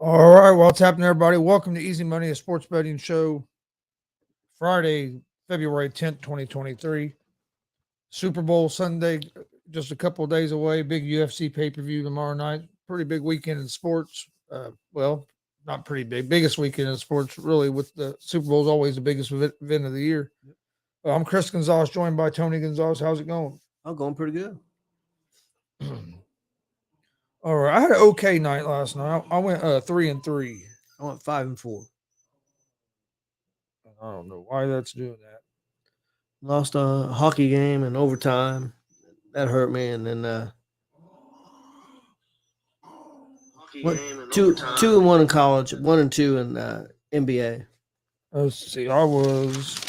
All right, what's happening, everybody? Welcome to Easy Money, a sports betting show. Friday, February 10th, 2023. Super Bowl Sunday, just a couple of days away. Big UFC pay per view tomorrow night. Pretty big weekend in sports. Well, not pretty big. Biggest weekend in sports, really, with the Super Bowl is always the biggest event of the year. I'm Chris Gonzalez, joined by Tony Gonzalez. How's it going? I'm going pretty good. All right, I had an okay night last night. I went 3-3. I went 5-4. I don't know why that's doing that. Lost a hockey game in overtime. That hurt me. And then two and one in college, 1-2 in NBA. Let's see. I was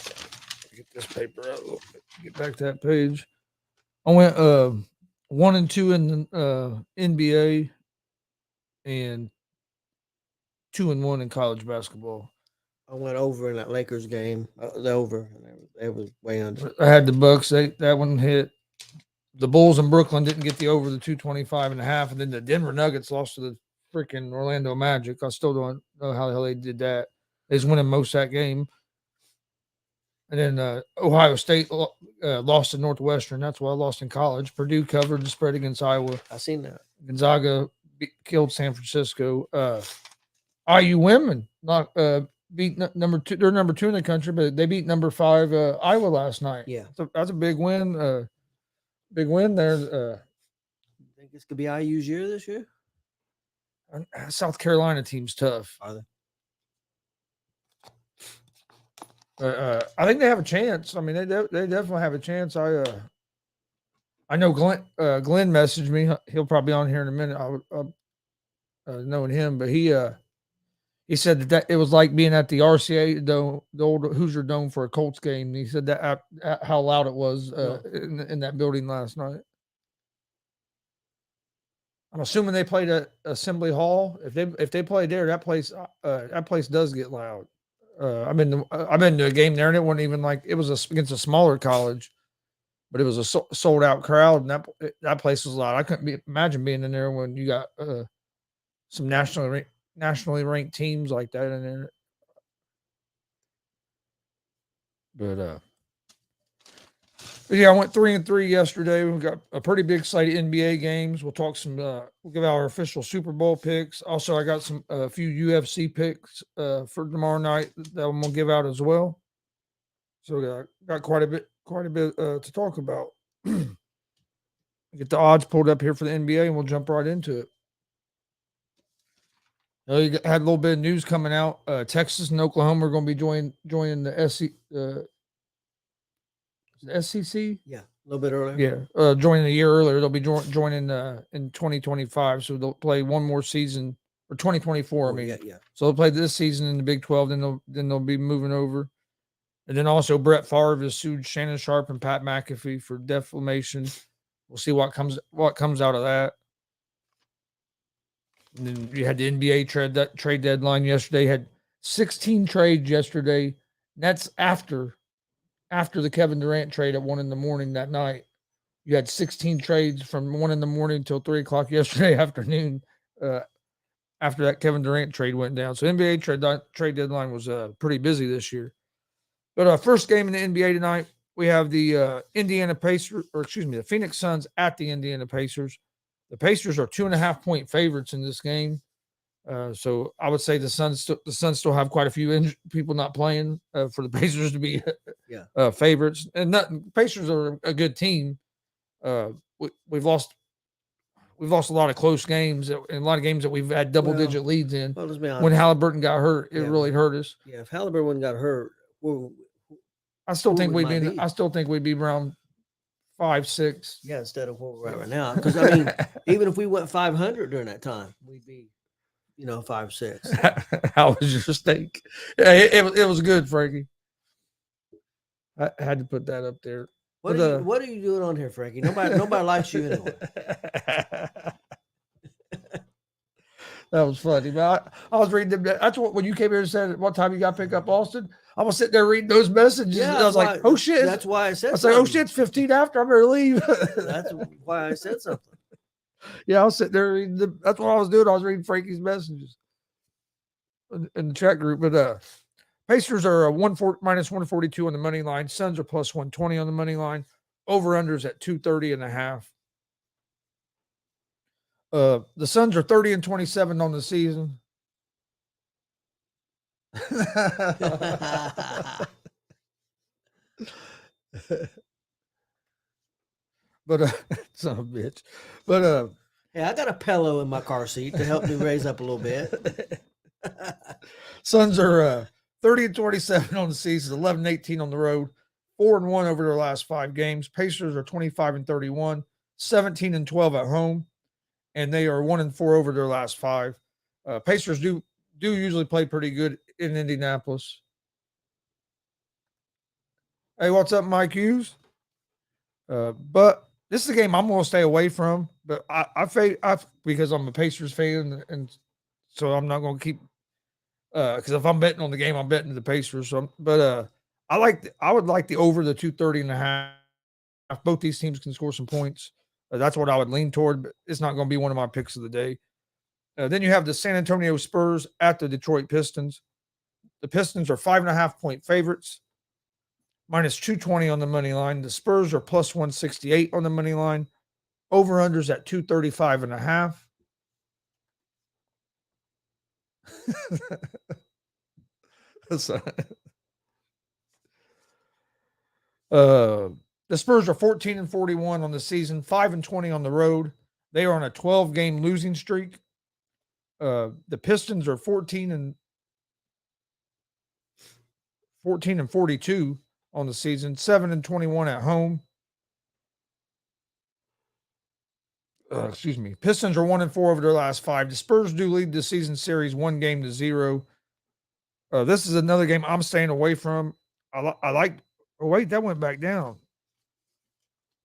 get this paper out a little bit. Get back to that page. I went 1-2 in the NBA and 2-1 in college basketball. I went over in that Lakers game. The over. It was way under. I had the Bucks. That one hit. The Bulls in Brooklyn didn't get the over the 225.5, and then the Denver Nuggets lost to the freaking Orlando Magic. I still don't know how the hell they did that. They just winning most of that game. And then Ohio State lost to Northwestern. That's why I lost in college. Purdue covered the spread against Iowa. I seen that. Gonzaga killed San Francisco. IU women beat number 2. They're number 2 in the country, but they beat number 5 Iowa last night. Yeah, that's a big win. Big win there. Think this could be IU's year this year? South Carolina team's tough. Are they? I think they have a chance. I mean, they definitely have a chance. I know Glenn messaged me. He'll probably be on here in a minute. Knowing him, but he said that it was like being at the RCA Dome, the old Hoosier Dome for a Colts game. He said that how loud it was in that building last night. I'm assuming they played at Assembly Hall. If they played there, that place does get loud. I've been to a game there, and it wasn't even like it was against a smaller college, but it was a sold out crowd, and that place was loud. I couldn't imagine being in there when you got some nationally ranked teams like that in there. But yeah, I went 3-3 yesterday. We got a pretty big slate of NBA games. We'll talk some. We'll give out our official Super Bowl picks. Also, I got a few UFC picks for tomorrow night that I'm gonna give out as well. So we got quite a bit to talk about. Get the odds pulled up here for the NBA, and we'll jump right into it. You had a little bit of news coming out. Texas and Oklahoma are going to be joining the SEC. Yeah, a little bit earlier. Yeah, joining a year earlier. They'll be joining in 2025. So they'll play one more season, or 2024. I mean, yeah. So they'll play this season in the Big 12. Then they'll be moving over. And then also Brett Favre has sued Shannon Sharp and Pat McAfee for defamation. We'll see what comes out of that. And then you had the NBA trade deadline yesterday. Had 16 trades yesterday. And that's after the Kevin Durant trade at 1 a.m. that night. You had 16 trades from 1 a.m. until 3 o'clock yesterday afternoon. After that Kevin Durant trade went down, so NBA trade deadline was pretty busy this year. But first game in the NBA tonight, we have the the Phoenix Suns at the Indiana Pacers. The Pacers are 2.5-point favorites in this game. So I would say the Suns still have quite a few people not playing for the Pacers to be favorites. And Pacers are a good team. We've lost a lot of close games and a lot of games that we've had double-digit leads in. Well, let's be honest. When Halliburton got hurt, it really hurt us. Yeah, if Halliburton got hurt, I still think we'd be around 5-6. Yeah, instead of where we're at right now. Because I mean, even if we went 500 during that time, we'd be, 5-6. How was your steak? Yeah, it was good, Frankie. I had to put that up there. What are you doing on here, Frankie? Nobody likes you anyway. That was funny, man. I was reading them. That's what when you came here and said what time you got to pick up Austin. I was sitting there reading those messages. Yeah, and I was like, "Oh shit!" That's why I said. I was like, "Oh shit, it's 15 after. I better leave." That's why I said something. Yeah, I was sitting there reading. That's what I was doing. I was reading Frankie's messages. in the chat group. But Pacers are minus 142 on the money line. Suns are plus 120 on the money line. Over-unders at 230.5. The Suns are 30-27 on the season. But son of a bitch. But yeah, I got a pillow in my car seat to help me raise up a little bit. Suns are 30-27 on the season, 11-18 on the road, 4-1 over their last 5 games. Pacers are 25-31, 17-12 at home, and they are 1-4 over their last 5. Pacers do usually play pretty good in Indianapolis. Hey, what's up, Mike Hughes? But this is a game I'm going to stay away from. But I because I'm a Pacers fan, and so I'm not going to keep. Because if I'm betting on the game, I'm betting the Pacers. So I would like the over the 230.5. Both these teams can score some points. That's what I would lean toward. But it's not going to be one of my picks of the day. Then you have the San Antonio Spurs at the Detroit Pistons. The Pistons are 5.5-point favorites, minus 220 on the money line. The Spurs are plus 168 on the money line. Over-unders at 235.5. The Spurs are 14-41 on the season, 5-20 on the road. They are on a 12-game losing streak. The Pistons are 14-42 on the season, 7-21 at home. Pistons are 1-4 over their last 5. The Spurs do lead the season series 1-0. This is another game I'm staying away from. I like. Oh wait, that went back down.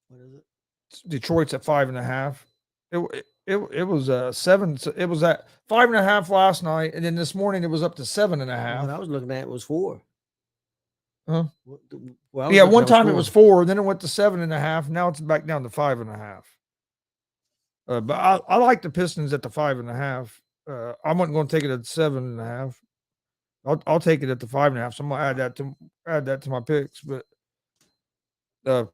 What is it? Detroit's at 5.5. It was 7. It was at 5.5 last night, and then this morning it was up to 7.5. What I was looking at was 4. Huh? Yeah, one time it was 4, then it went to 7.5. Now it's back down to 5.5. But I like the Pistons at the 5.5. I wasn't going to take it at 7.5. I'll take it at the 5.5. So I'm gonna add that to my picks. But the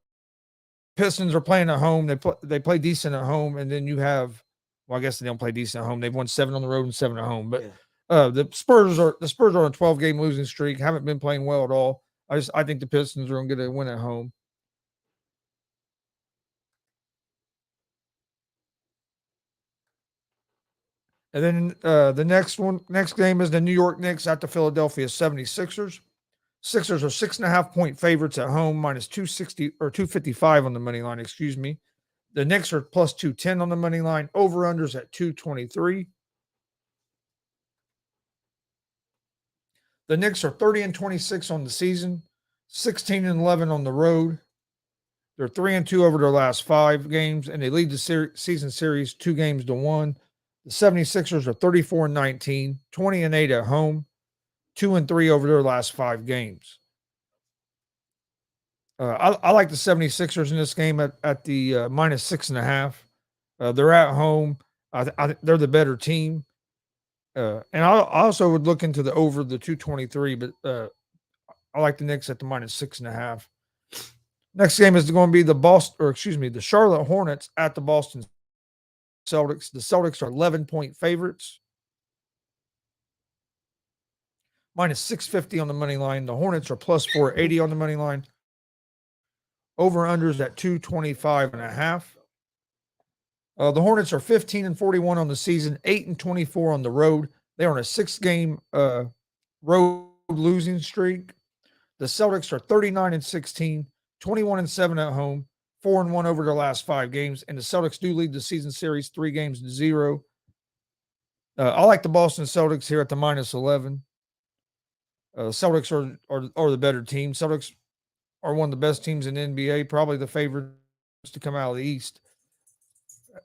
Pistons are playing at home. They play decent at home, and then you have, well, I guess they don't play decent at home. They've won 7 on the road and 7 at home. But the Spurs are on a 12-game losing streak. Haven't been playing well at all. I think the Pistons are going to get a win at home. And then the next game is the New York Knicks at the Philadelphia 76ers. Sixers are 6.5-point favorites at home, minus 260 or 255 on the money line. Excuse me. The Knicks are plus 210 on the money line. Over-unders at 223. The Knicks are 30-26 on the season, 16-11 on the road. They're 3-2 over their last 5 games, and they lead the season series 2-1. The 76ers are 34-19, 20-8 at home, 2-3 over their last 5 games. I like the 76ers in this game at the minus 6.5. They're at home. They're the better team. And I also would look into the over the 223, but I like the Knicks at the minus 6.5. Next game is going to be the Charlotte Hornets at the Boston Celtics. The Celtics are 11-point favorites. Minus 650 on the money line. The Hornets are plus 480 on the money line. Over-unders at 225.5. The Hornets are 15-41 on the season, 8-24 on the road. They're on a 6-game road losing streak. The Celtics are 39-16, 21-7 at home, 4-1 over their last 5 games, and the Celtics do lead the season series 3-0. I like the Boston Celtics here at the minus 11. Celtics are the better team. Celtics are one of the best teams in the NBA, probably the favorites to come out of the East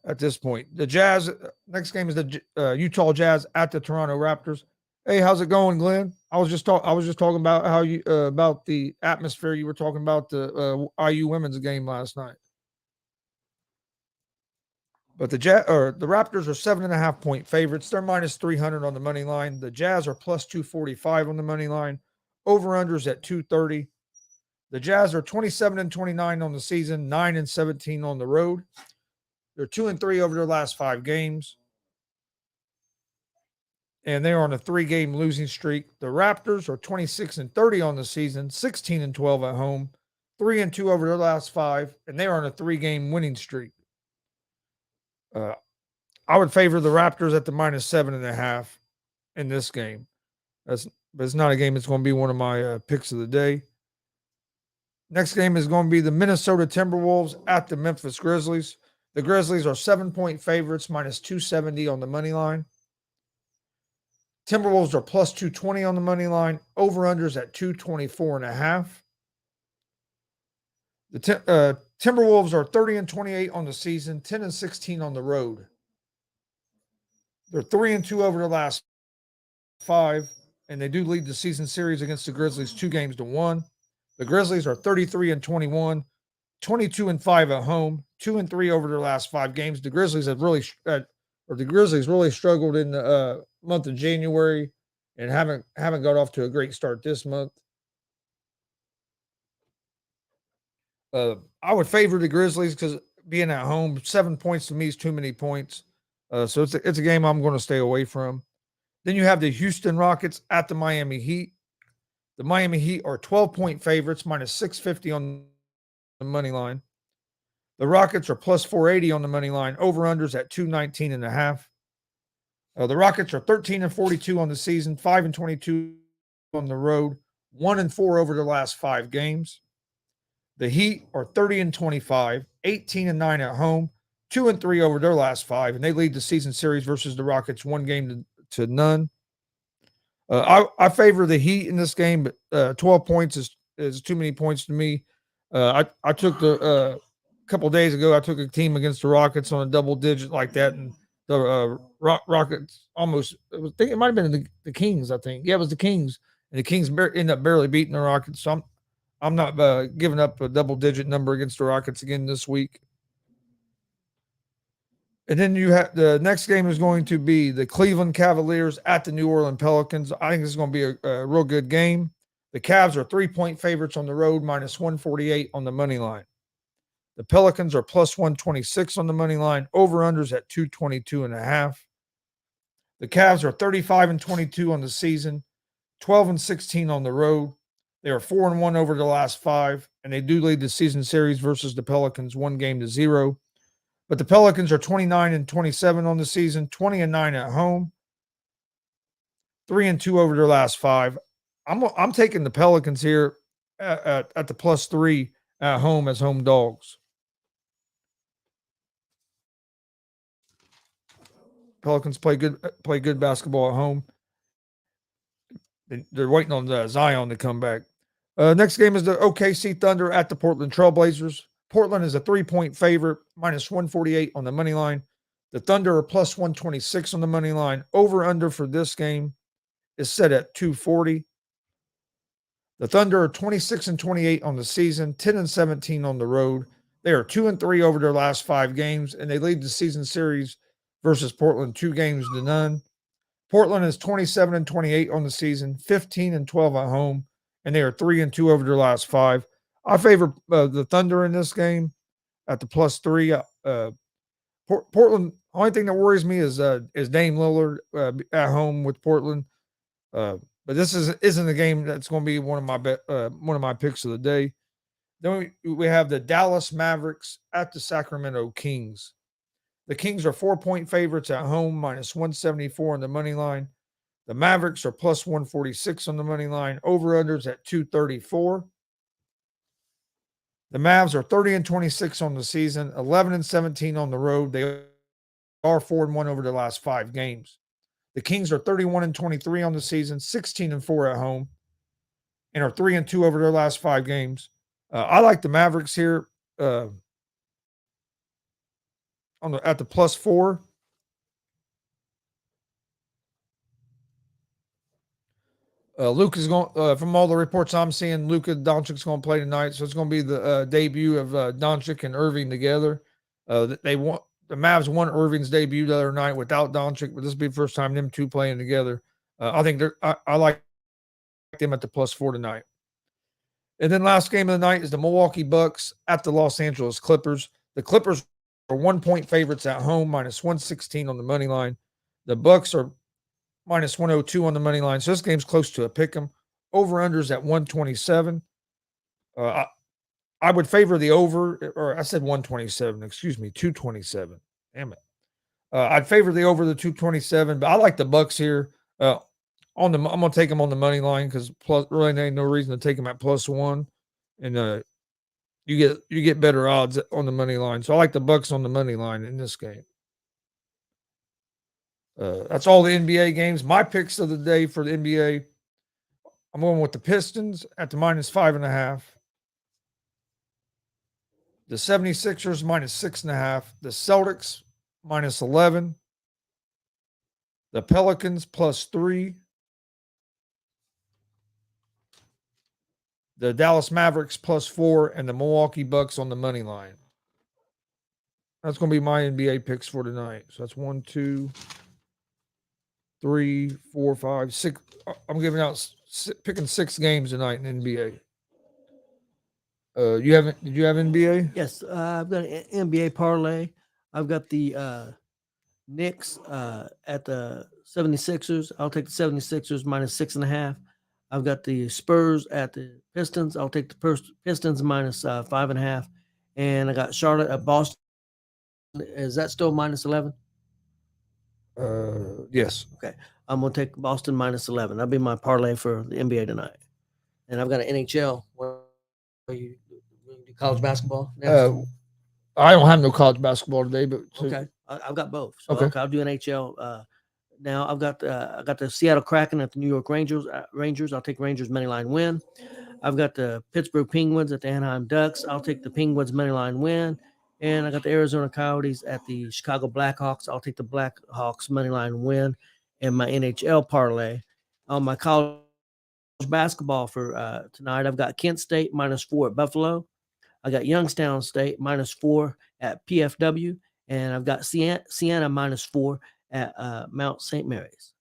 at this point. The Jazz, next game is the Utah Jazz at the Toronto Raptors. Hey, how's it going, Glenn? I was just talking about how you about the atmosphere. You were talking about the IU women's game last night. But the Raptors are 7.5-point favorites. They're minus 300 on the money line. The Jazz are plus 245 on the money line. Over-unders at 230. The Jazz are 27-29 on the season, 9-17 on the road. They're 2-3 over their last 5 games. And they're on a 3-game losing streak. The Raptors are 26-30 on the season, 16-12 at home, 3-2 over their last 5, and they're on a 3-game winning streak. I would favor the Raptors at the minus 7.5 in this game. But it's not a game that's going to be one of my picks of the day. Next game is going to be the Minnesota Timberwolves at the Memphis Grizzlies. The Grizzlies are 7-point favorites, minus 270 on the money line. Timberwolves are plus 220 on the money line. Over-unders at 224.5. The Timberwolves are 30-28 on the season, 10-16 on the road. They're 3-2 over the last 5, and they do lead the season series against the Grizzlies 2-1. The Grizzlies are 33-21, 22-5 at home, 2-3 over their last 5 games. The Grizzlies really struggled in the month of January and haven't got off to a great start this month. I would favor the Grizzlies because being at home, 7 points to me is too many points. So it's a game I'm going to stay away from. Then you have the Houston Rockets at the Miami Heat. The Miami Heat are 12-point favorites, minus 650 on the money line. The Rockets are plus 480 on the money line. Over-unders at 219.5. The Rockets are 13-42 on the season, 5-22 on the road, 1-4 over the last 5 games. The Heat are 30-25, 18-9 at home, 2-3 over their last 5, and they lead the season series versus the Rockets 1 game to none. I favor the Heat in this game, but 12 points is too many points to me. I took a couple days ago, I took a team against the Rockets on a double digit like that, and the Rockets almost, it might have been the Kings, I think. Yeah, it was the Kings, and the Kings ended up barely beating the Rockets, so I'm not giving up a double digit number against the Rockets again this week. And then you have the next game is going to be the Cleveland Cavaliers at the New Orleans Pelicans. I think this is going to be a real good game. The Cavs are 3-point favorites on the road, minus 148 on the money line. The Pelicans are plus 126 on the money line. Over-unders at 222.5. The Cavs are 35-22 on the season, 12-16 on the road. They are 4-1 over the last 5, and they do lead the season series versus the Pelicans 1-0. But the Pelicans are 29-27 on the season, 20-9 at home, 3-2 over their last 5. I'm taking the Pelicans here at the +3 at home as home dogs. Pelicans play good basketball at home. They're waiting on Zion to come back. Next game is the OKC Thunder at the Portland Trailblazers. Portland is a 3-point favorite, minus 148 on the money line. The Thunder are plus 126 on the money line. Over-under for this game is set at 240. The Thunder are 26-28 on the season, 10-17 on the road. They are 2-3 over their last 5 games, and they lead the season series versus Portland 2-0. Portland is 27-28 on the season, 15-12 at home, and they are 3-2 over their last 5. I favor the Thunder in this game at the +3. Portland, only thing that worries me is Dame Lillard at home with Portland. But this isn't a game that's going to be one of my picks of the day. Then we have the Dallas Mavericks at the Sacramento Kings. The Kings are 4-point favorites at home, minus 174 on the money line. The Mavericks are plus 146 on the money line. Over-unders at 234. The Mavs are 30-26 on the season, 11-17 on the road. They are 4-1 over the last 5 games. The Kings are 31-23 on the season, 16-4 at home, and are 3-2 over their last 5 games. I like the Mavericks here at the +4. Luke is going. From all the reports I'm seeing, Luka Doncic's going to play tonight, so it's going to be the debut of Doncic and Irving together. They want the Mavs won Irving's debut the other night without Doncic, but this will be the first time them two playing together. I think I like them at the +4 tonight. And then last game of the night is the Milwaukee Bucks at the Los Angeles Clippers. The Clippers are 1-point favorites at home, -116 on the money line. The Bucks are -102 on the money line. So this game's close to a pick 'em. Over-unders at 127. I would favor the over, or I said 127, excuse me, 227. Damn it. I'd favor the over the 227, but I like the Bucks here. I'm gonna take them on the money line because really ain't no reason to take them at +1, and you get better odds on the money line. So I like the Bucks on the money line in this game. That's all the NBA games. My picks of the day for the NBA. I'm going with the Pistons at the -5.5. The 76ers -6.5. The Celtics -11. The Pelicans +3. The Dallas Mavericks +4, and the Milwaukee Bucks on the money line. That's going to be my NBA picks for tonight. So that's 1, 2, 3, 4, 5, 6. I'm giving out picking 6 games tonight in NBA. Did you have NBA? Yes, I've got an NBA parlay. I've got the Knicks at the 76ers. I'll take the 76ers -6.5. I've got the Spurs at the Pistons. I'll take the Pistons -5.5. And I got Charlotte at Boston. Is that still -11? Yes. Okay. I'm going to take Boston -11. That'll be my parlay for the NBA tonight. And I've got an NHL. You do college basketball next? I don't have no college basketball today, but Okay, I've got both. So Okay. I'll do NHL. Now I got the Seattle Kraken at the New York Rangers. I'll take Rangers money line win. I've got the Pittsburgh Penguins at the Anaheim Ducks. I'll take the Penguins money line win. And I got the Arizona Coyotes at the Chicago Blackhawks. I'll take the Blackhawks money line win. And my NHL parlay on my college basketball for tonight, I've got Kent State -4 at Buffalo. I got Youngstown State -4 at PFW, and I've got Siena -4 at Mount St. Mary's.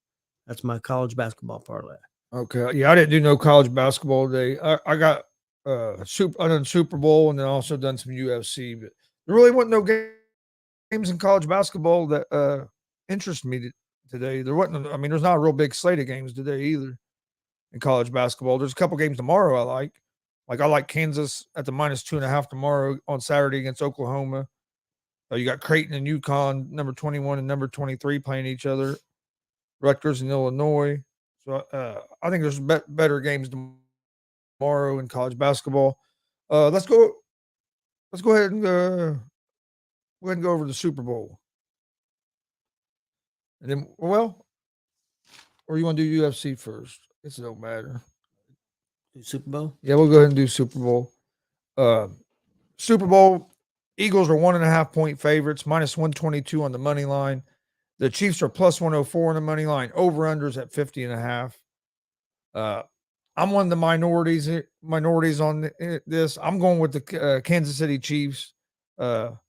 That's my college basketball parlay. Okay. Yeah, I didn't do no college basketball today. I got I done Super Bowl and then also done some UFC, but there really wasn't no games in college basketball that interest me today. There wasn't. I mean, there's not a real big slate of games today either in college basketball. There's a couple games tomorrow I like. Like I like Kansas at the -2.5 tomorrow on Saturday against Oklahoma. You got Creighton and UConn, number 21 and number 23 playing each other. Rutgers and Illinois. So I think there's better games tomorrow in college basketball. Let's go ahead and go over the Super Bowl. And then, well, or you want to do UFC first? It don't matter. Super Bowl? Yeah, we'll go ahead and do Super Bowl. Super Bowl, Eagles are 1.5-point favorites, -122 on the money line. The Chiefs are +104 on the money line. Over-unders at 50.5. I'm one of the minorities on this. I'm going with the Kansas City Chiefs. I'm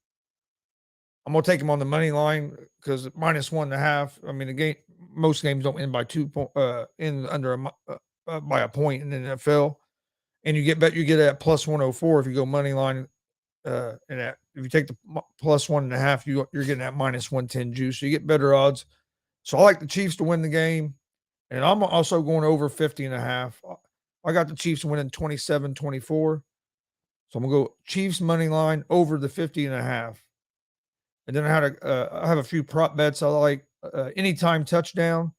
gonna take them on the money line because -1.5. I mean, most games don't end by 2 points. By a point in the NFL, and you get at +104 if you go money line. And if you take the +1.5, you're getting that -110 juice. So you get better odds. So I like the Chiefs to win the game. And I'm also going over 50.5. I got the Chiefs winning 27-24. So I'm going to go Chiefs money line over the 50.5. And then I have a few prop bets I like. Anytime touchdown,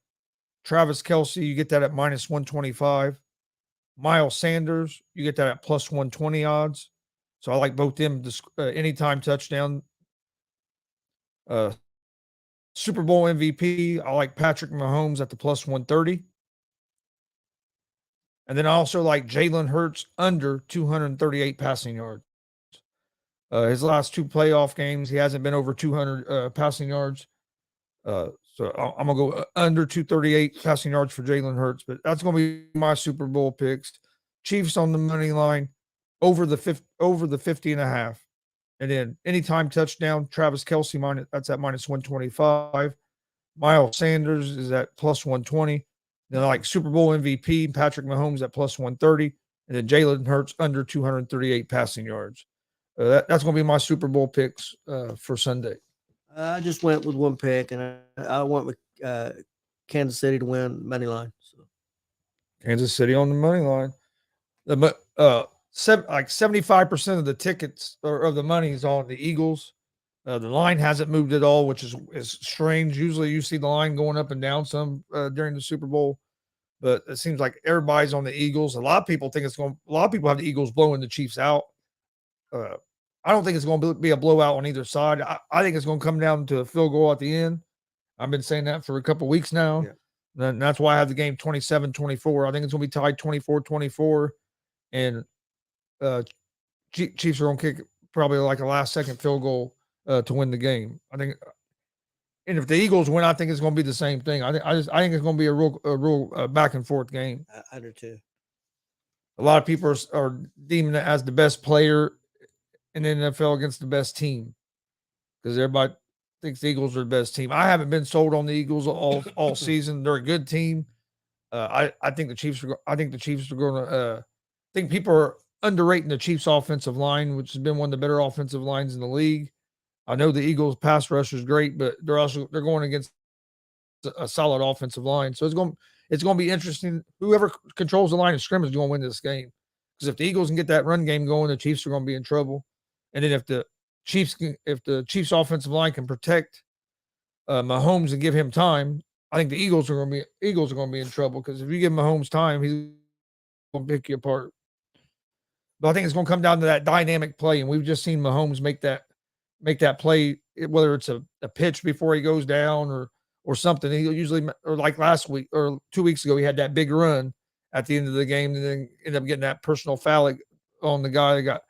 Travis Kelce, you get that at -125. Miles Sanders, you get that at +120 odds. So I like both them. Anytime touchdown. Super Bowl MVP, I like Patrick Mahomes at the +130. And then I also like Jalen Hurts under 238 passing yards. His last 2 playoff games, he hasn't been over 200 passing yards. So I'm going to go under 238 passing yards for Jalen Hurts. But that's going to be my Super Bowl picks. Chiefs on the money line, over the 50.5. And then anytime touchdown, Travis Kelce, that's at minus 125. Miles Sanders is at plus 120. Then like Super Bowl MVP, Patrick Mahomes at plus 130. And then Jalen Hurts under 238 passing yards. That's going to be my Super Bowl picks for Sunday. I just went with one pick, and I went with Kansas City to win money line. So. Kansas City on the money line. Like 75% of the tickets or of the money is on the Eagles. The line hasn't moved at all, which is strange. Usually you see the line going up and down some during the Super Bowl, but it seems like everybody's on the Eagles. A lot of people have the Eagles blowing the Chiefs out. I don't think it's going to be a blowout on either side. I think it's going to come down to a field goal at the end. I've been saying that for a couple of weeks now. Yeah. And that's why I have the game 27-24. I think it's going to be tied 24-24. And Chiefs are going to kick probably like a last-second field goal to win the game. I think, and if the Eagles win, I think it's going to be the same thing. I think it's going to be a real back and forth game. I do too. A lot of people are deeming it as the best player in the NFL against the best team because everybody thinks the Eagles are the best team. I haven't been sold on the Eagles all season. They're a good team. I think the Chiefs are. I think the Chiefs are going to. I think people are underrating the Chiefs' offensive line, which has been one of the better offensive lines in the league. I know the Eagles' pass rush is great, but they're going against a solid offensive line. So it's going to be interesting. Whoever controls the line of scrimmage is going to win this game. Because if the Eagles can get that run game going, the Chiefs are going to be in trouble. And then if the Chiefs' offensive line can protect Mahomes and give him time, I think the Eagles are going to be in trouble. Because if you give Mahomes time, he's going to pick you apart. But I think it's going to come down to that dynamic play, and we've just seen Mahomes make that play, whether it's a pitch before he goes down or something. He usually, or like last week or 2 weeks ago, he had that big run at the end of the game and then ended up getting that personal foul on the guy that got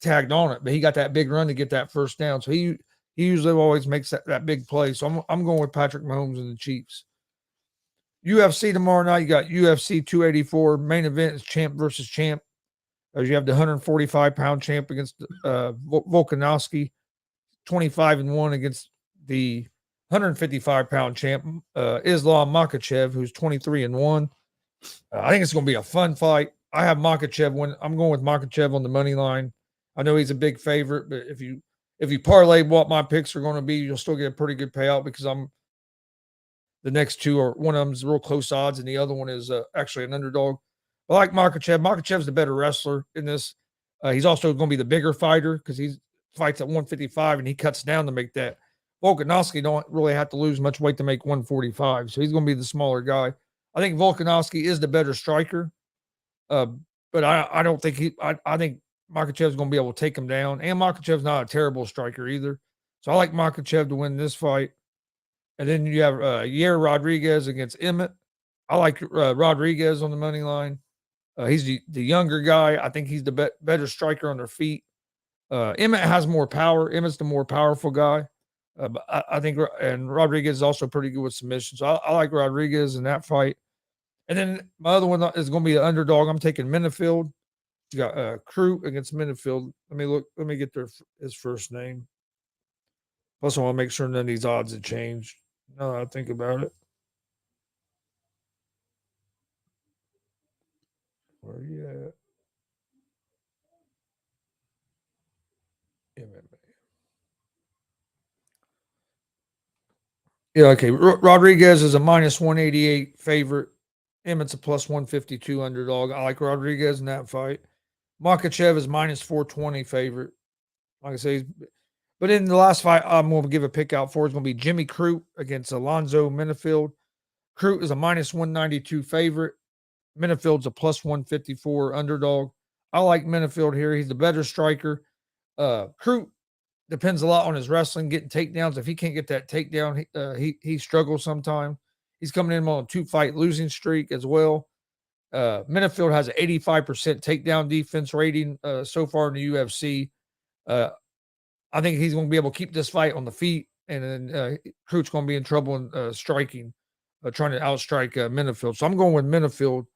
tagged on it. But he got that big run to get that first down. So he usually always makes that big play. So I'm going with Patrick Mahomes and the Chiefs. UFC tomorrow night, you got UFC 284. Main event is champ versus champ. As you have the 145-pound champ against Volkanovski, 25-1 against the 155-pound champ Islam Makhachev, who's 23-1. I think it's going to be a fun fight. I have Makhachev win. I'm going with Makhachev on the money line. I know he's a big favorite, but if you parlay what my picks are going to be, you'll still get a pretty good payout because the next two are one of them is real close odds, and the other one is actually an underdog. I like Makhachev. Makhachev's the better wrestler in this. He's also going to be the bigger fighter because he fights at 155 and he cuts down to make that. Volkanovski don't really have to lose much weight to make 145, so he's going to be the smaller guy. I think Volkanovski is the better striker, but I don't think I think Makhachev's going to be able to take him down, and Makhachev's not a terrible striker either. So I like Makhachev to win this fight. And then you have Yair Rodriguez against Emmett. I like Rodriguez on the money line. He's the younger guy. I think he's the better striker on their feet. Emmett has more power. Emmett's the more powerful guy. But I think, and Rodriguez is also pretty good with submission. So I like Rodriguez in that fight. And then my other one is going to be an underdog. I'm taking Minifield. You got Crew against Minifield. Let me get his first name. Plus, I want to make sure none of these odds have changed. Now that I think about it. Where are you at? Yeah, okay. Rodriguez is a minus 188 favorite. Emmett's a plus 152 underdog. I like Rodriguez in that fight. Makhachev is minus 420 favorite. Like I say, but in the last fight, I'm going to give a pick out for. It's going to be Jimmy Crute against Alonzo Minifield. Crute is a minus 192 favorite. Minifield's a plus 154 underdog. I like Minifield here. He's the better striker. Crute depends a lot on his wrestling, getting takedowns. If he can't get that takedown, he struggles sometimes. He's coming in on a 2-fight losing streak as well. Minifield has an 85% takedown defense rating so far in the UFC. I think he's going to be able to keep this fight on the feet, and then Crute's going to be in trouble in striking, trying to outstrike Minifield. So I'm going with Minifield,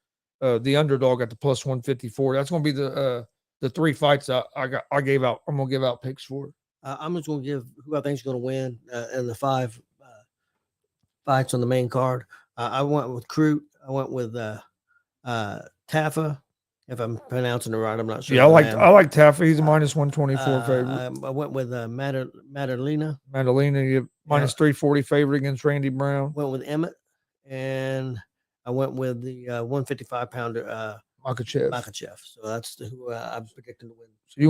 the underdog at the plus 154. That's going to be the 3 fights I gave out. I'm gonna give out picks for. I'm just going to give who I think is going to win in the 5 fights on the main card. I went with Crute. I went with Taffa. If I'm pronouncing it right, I'm not sure. Yeah, I like Taffa. He's a minus 124 favorite. I went with Madalena. Madalena, you minus 340 favorite against Randy Brown. Went with Emmett, and I went with the 155-pounder Makachev. So that's who I'm predicting to win. So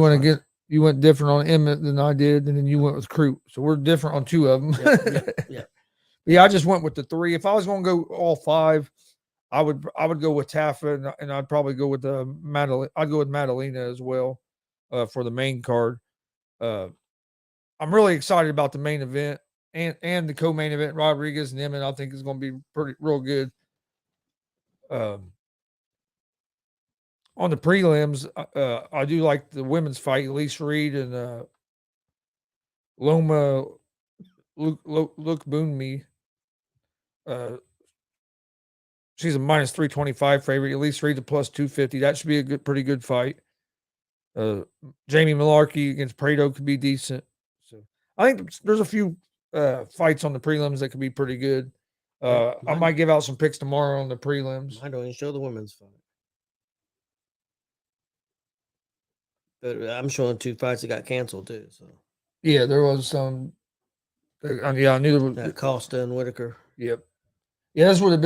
you went different on Emmett than I did, and then you went with Crute. So we're different on 2 of them. Yeah. I just went with the 3. If I was going to go all 5, I would go with Taffa, and I'd probably go with Madalena. I'd go with Madalena as well for the main card. I'm really excited about the main event and the co-main event. Rodriguez and Emmett, I think, is going to be real good. On the prelims, I do like the women's fight. Elise Reed and Loma Luke Boonme. She's a minus 325 favorite. Elise Reed's a plus 250. That should be a pretty good fight. Jamie Malarkey against Prado could be decent. So I think there's a few fights on the prelims that could be pretty good. I might give out some picks tomorrow on the prelims. I don't even show the women's fight. But I'm showing 2 fights that got canceled too. So yeah, there was some. Yeah, I knew there was that Costa and Whitaker. Yep. Yeah, this would have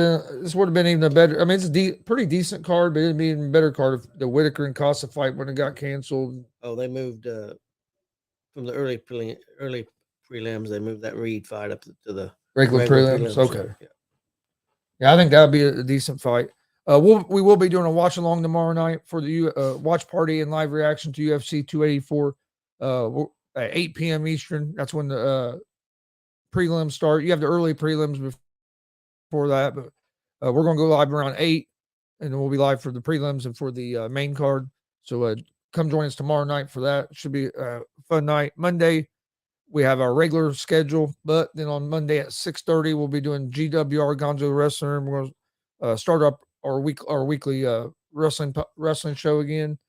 been even a better. I mean, it's a pretty decent card, but it'd be an even better card if the Whitaker and Costa fight when it got canceled. Oh, they moved from the early prelims. They moved that Reed fight up to the regular prelims. Okay. Yeah, I think that would be a decent fight. We will be doing a watch along tomorrow night for the watch party and live reaction to UFC 284 at 8 p.m. Eastern. That's when the prelims start. You have the early prelims before that, but we're going to go live around 8, and then we'll be live for the prelims and for the main card. So come join us tomorrow night for that. It should be a fun night. Monday, we have our regular schedule, but then on Monday at 6:30, we'll be doing GWR Gonzo Wrestling. We're going to start up our weekly wrestling show again.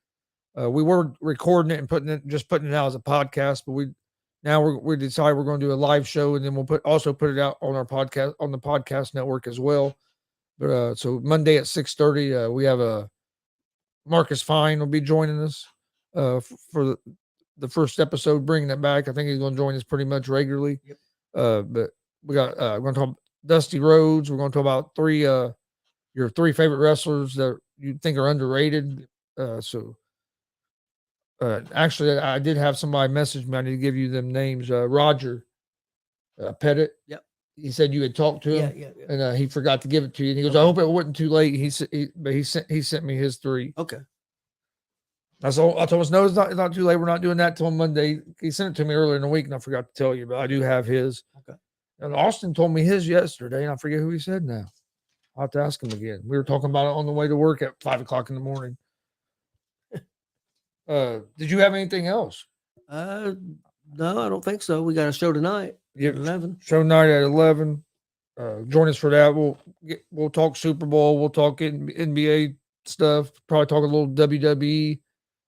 We were recording it and putting it out as a podcast, but we decided we're going to do a live show, and then we'll also put it out on our podcast on the podcast network as well. But so Monday at 6:30, we have Marcus Fine will be joining us for the first episode, bringing it back. I think he's going to join us pretty much regularly. Yep. But we got we're going to talk Dusty Rhodes. We're going to talk about your 3 favorite wrestlers that you think are underrated. Actually, I did have somebody message me. I need to give you them names. Roger Pettit. Yep. He said you had talked to him, and he forgot to give it to you. And he goes, "I hope it wasn't too late." He sent me his 3. Okay. That's all. I told us no, it's not too late. We're not doing that till Monday. He sent it to me earlier in the week, and I forgot to tell you, but I do have his. Okay. And Austin told me his yesterday, and I forget who he said now. I'll have to ask him again. We were talking about it on the way to work at 5:00 in the morning. Did you have anything else? No, I don't think so. We got a show tonight. At 11. Show night at 11. Join us for that. We'll talk Super Bowl. We'll talk NBA stuff. Probably talk a little WWE.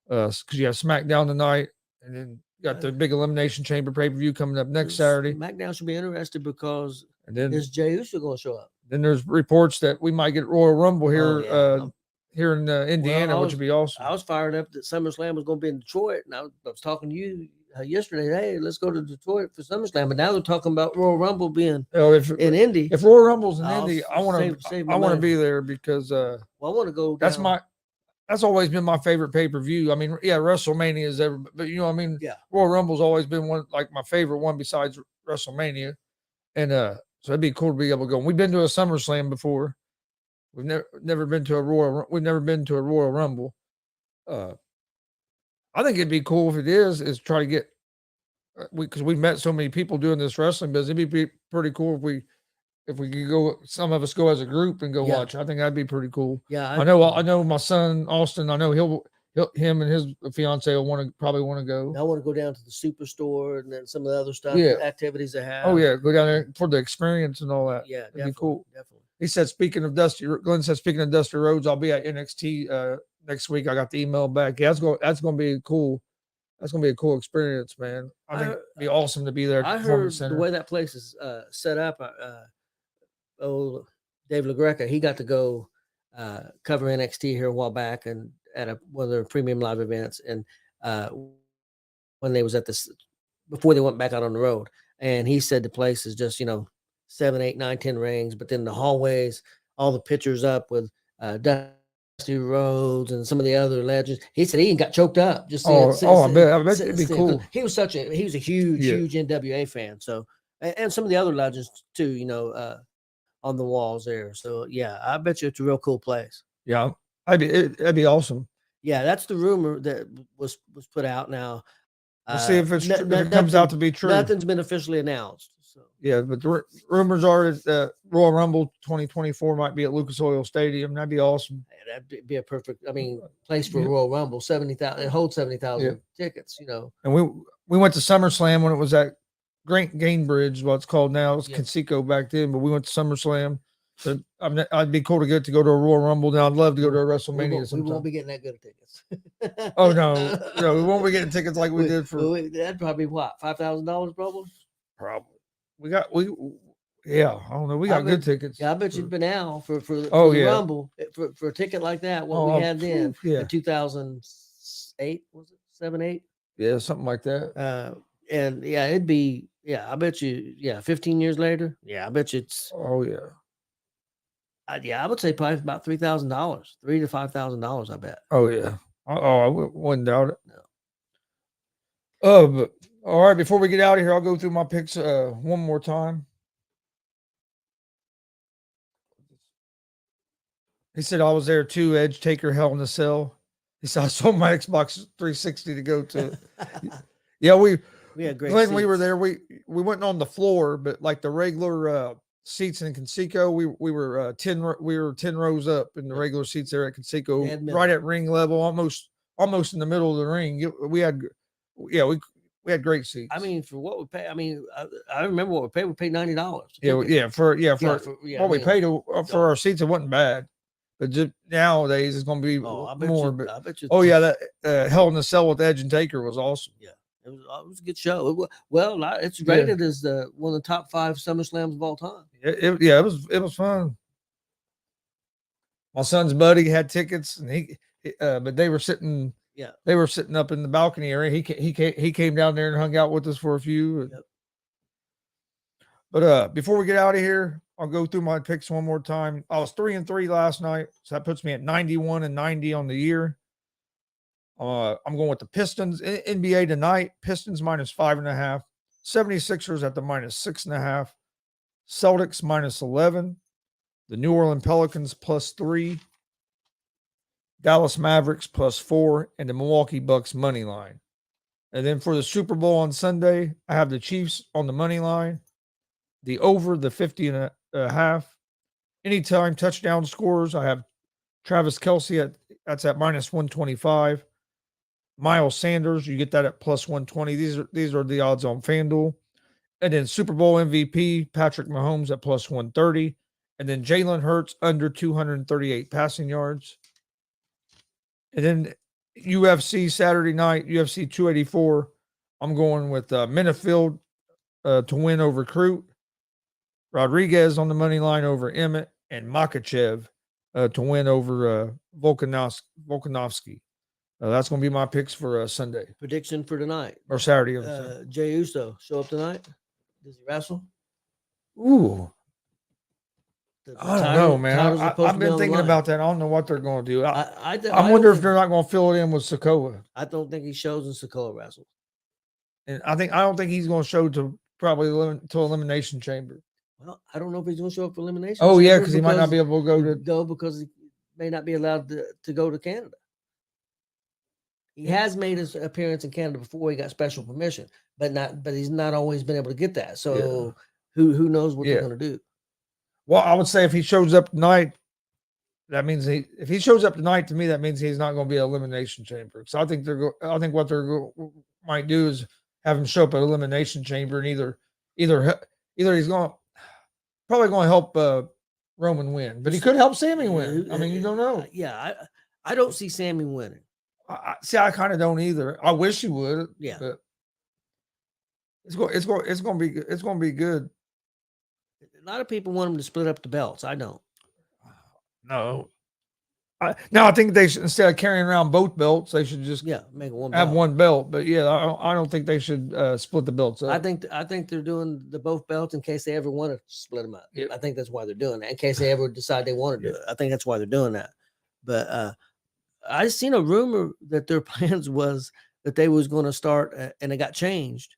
Because you have SmackDown tonight, and then you got the big Elimination Chamber pay-per-view coming up next Saturday. SmackDown should be interested because then is Jey Uso going to show up? Then there's reports that we might get Royal Rumble here. Here in Indiana, which would be awesome. I was fired up that SummerSlam was going to be in Detroit, and I was talking to you yesterday. Hey, let's go to Detroit for SummerSlam. But now they're talking about Royal Rumble being in Indy. If Royal Rumble's in Indy, I want to be there because I want to go. That's always been my favorite pay-per-view. I mean, WrestleMania is ever, but Royal Rumble's always been my favorite one besides WrestleMania, and so it'd be cool to be able to go. We've been to a SummerSlam before. We've never been to a Royal Rumble. I think it'd be cool if it is try to get because we've met so many people doing this wrestling business. It'd be pretty cool if we could go. Some of us go as a group and go watch. I think that'd be pretty cool. Yeah, I know my son Austin. I know him and his fiance will probably want to go. I want to go down to the Superstore and then some of the other stuff, activities they have. Oh yeah, go down there for the experience and all that. Yeah, it'd be cool. Definitely. He said, Glenn said, speaking of Dusty Rhodes, I'll be at NXT next week. I got the email back. Yeah, that's going to be cool. That's going to be a cool experience, man. I think it'd be awesome to be there at I the heard Performance the Center. way that place is set up. Dave LaGreca, he got to go cover NXT here a while back and at one of their premium live events, and when they was at this before they went back out on the road, and he said the place is just 7, 8, 9, 10 rings, but then the hallways, all the pictures up with Dusty Rhodes and some of the other legends. He said he got choked up just seeing. I bet it'd be cool. He was a huge NWA fan. So and some of the other legends too, on the walls there. So yeah, I bet you it's a real cool place. Yeah, that'd be awesome. Yeah, that's the rumor that was put out. Now we'll see if if it comes out to be true. Nothing's been officially announced. So yeah, but the rumors are that Royal Rumble 2024 might be at Lucas Oil Stadium. That'd be awesome. That'd be a perfect, place for a Royal Rumble. 70,000. It holds 70,000 tickets. And we went to SummerSlam when it was at Gainbridge, what it's called now. It was Conseco back then, but we went to SummerSlam. So I'd be cool to get to go to a Royal Rumble. Now I'd love to go to a WrestleMania. We won't be getting that good of tickets. Oh no, we won't be getting tickets like we did for. That'd probably what, $5,000 probably. Probably. I don't know. We got good tickets. Yeah, I bet you've been out for the Rumble for a ticket like that. What we had then in 2008, was it 7, 8? Yeah, something like that. And it'd be I bet you 15 years later. Yeah, I bet you it's. Oh yeah. I would say probably about $3,000, $3,000 to $5,000. I bet. Oh yeah. I wouldn't doubt it. No. But all right. Before we get out of here, I'll go through my picks one more time. He said I was there too. Edge, Taker, Hell in a Cell. He said I sold my Xbox 360 to go to. Yeah, we had great. When seats. We were there, we went on the floor, but like the regular seats in Conseco, we were 10 rows up in the regular seats there at Conseco, right at ring level, almost in the middle of the ring. We had great seats. I mean, for what we pay, I remember what we paid. We paid $90. For what we paid for our seats, it wasn't bad. But just nowadays it's going to be more. But I bet you. That Hell in a Cell with Edge and Taker was awesome. Yeah. It was a good show. Well, it's rated as one of the top 5 SummerSlams of all time. It was fun. My son's buddy had tickets, and but they were sitting. Yeah, they were sitting up in the balcony area. He came down there and hung out with us for a few. Yep. But before we get out of here, I'll go through my picks one more time. I was 3-3 last night, so that puts me at 91-90 on the year. I'm going with the Pistons. NBA tonight, Pistons -5.5. 76ers at the -6.5. Celtics -11. The New Orleans Pelicans +3. Dallas Mavericks +4. And the Milwaukee Bucks money line. And then for the Super Bowl on Sunday, I have the Chiefs on the money line. The over, the 50.5. Anytime touchdown scores, I have Travis Kelce that's at -125. Miles Sanders, you get that at +120. These are the odds on FanDuel. And then Super Bowl MVP, Patrick Mahomes at +130. And then Jalen Hurts under 238 passing yards. And then UFC Saturday night, UFC 284. I'm going with Minifield to win over Crute. Rodriguez on the money line over Emmett. And Makachev to win over Volkanovski. That's going to be my picks for Sunday. Prediction for tonight. Or Saturday. Jey Uso, show up tonight? Does he wrestle? Ooh. I don't know, man. I've been thinking about that. I don't know what they're going to do. I wonder if they're not going to fill it in with Sikoa. I don't think he shows in Sikoa wrestles. And I don't think he's going to show to probably to Elimination Chamber. Well, I don't know if he's going to show up for Elimination Chamber. Oh, yeah, because he might not be able to go because he may not be allowed to go to Canada. He has made his appearance in Canada before. He got special permission, but he's not always been able to get that. So who knows what they're going to do? Well, I would say if he shows up tonight, that means if he shows up tonight, to me, that means he's not going to be an Elimination Chamber. So I think what they're might do is have him show up at Elimination Chamber, and either he's probably going to help Roman win, but he could help Sammy win. I mean, you don't know. Yeah, I don't see Sammy winning. See, I kind of don't either. I wish he would. Yeah. But it's going to be good. A lot of people want him to split up the belts. I don't. No. I think they should, instead of carrying around both belts, they should just make one have belt. one belt. But yeah, I don't think they should split the belts up. I think they're doing the both belts in case they ever want to split them up. Yep. I think that's why they're doing that. In case they ever decide they want to do it, I think that's why they're doing that. But I seen a rumor that their plans was that they was going to start, and it got changed.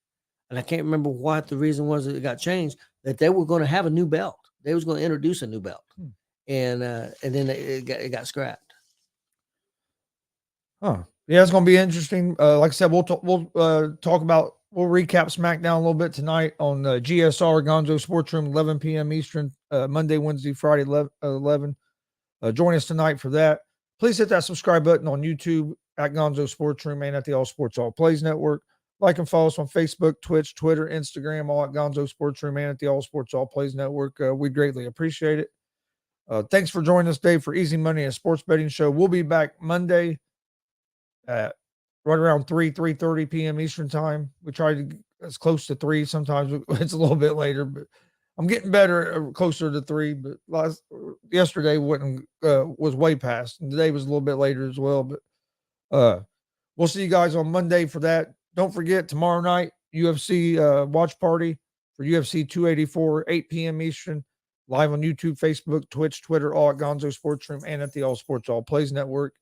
And I can't remember what the reason was that it got changed. That they were going to have a new belt. They was going to introduce a new belt. And then it got scrapped. Huh. Yeah, it's going to be interesting. Like I said, we'll recap SmackDown a little bit tonight on GSR Gonzo Sports Room, 11 p.m. Eastern, Monday, Wednesday, Friday, 11. Join us tonight for that. Please hit that subscribe button on YouTube at Gonzo Sports Room and at the All Sports All Plays Network. Like and follow us on Facebook, Twitch, Twitter, Instagram, all at Gonzo Sports Room and at the All Sports All Plays Network. We greatly appreciate it. Thanks for joining us, Dave, for Easy Money, a sports betting show. We'll be back Monday at right around 3:30 p.m. Eastern time. We try to get as close to 3. Sometimes it's a little bit later, but I'm getting better, closer to 3. But yesterday was way past, and today was a little bit later as well. But we'll see you guys on Monday for that. Don't forget, tomorrow night, UFC watch party for UFC 284, 8 p.m. Eastern. Live on YouTube, Facebook, Twitch, Twitter, all at Gonzo Sports Room and at the All Sports All Plays Network.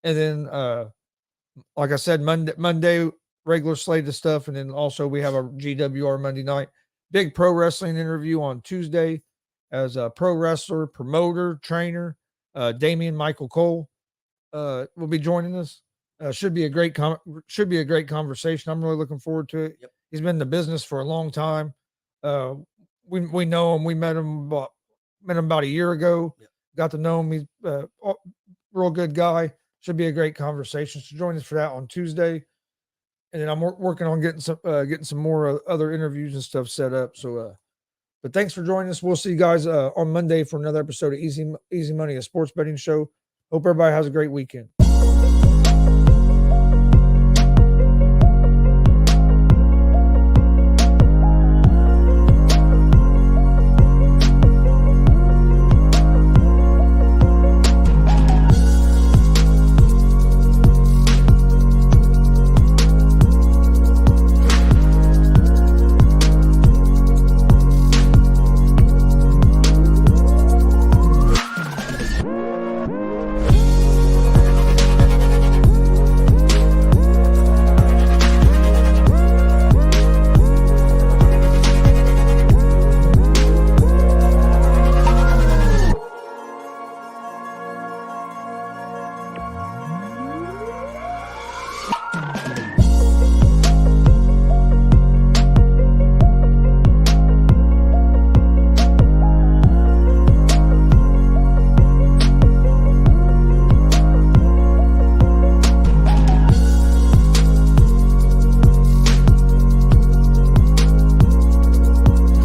And then, like I said, Monday, regular slate of stuff. And then also we have a GWR Monday night. Big pro wrestling interview on Tuesday as a pro wrestler, promoter, trainer, Damian Michael Cole will be joining us. Should be a great conversation. I'm really looking forward to it. Yep. He's been in the business for a long time. We know him. We met him about a year ago. Yep. Got to know him. He's a real good guy. Should be a great conversation. So join us for that on Tuesday. And then I'm working on getting some more other interviews and stuff set up. So, but thanks for joining us. We'll see you guys on Monday for another episode of Easy Money, a sports betting show. Hope everybody has a great weekend.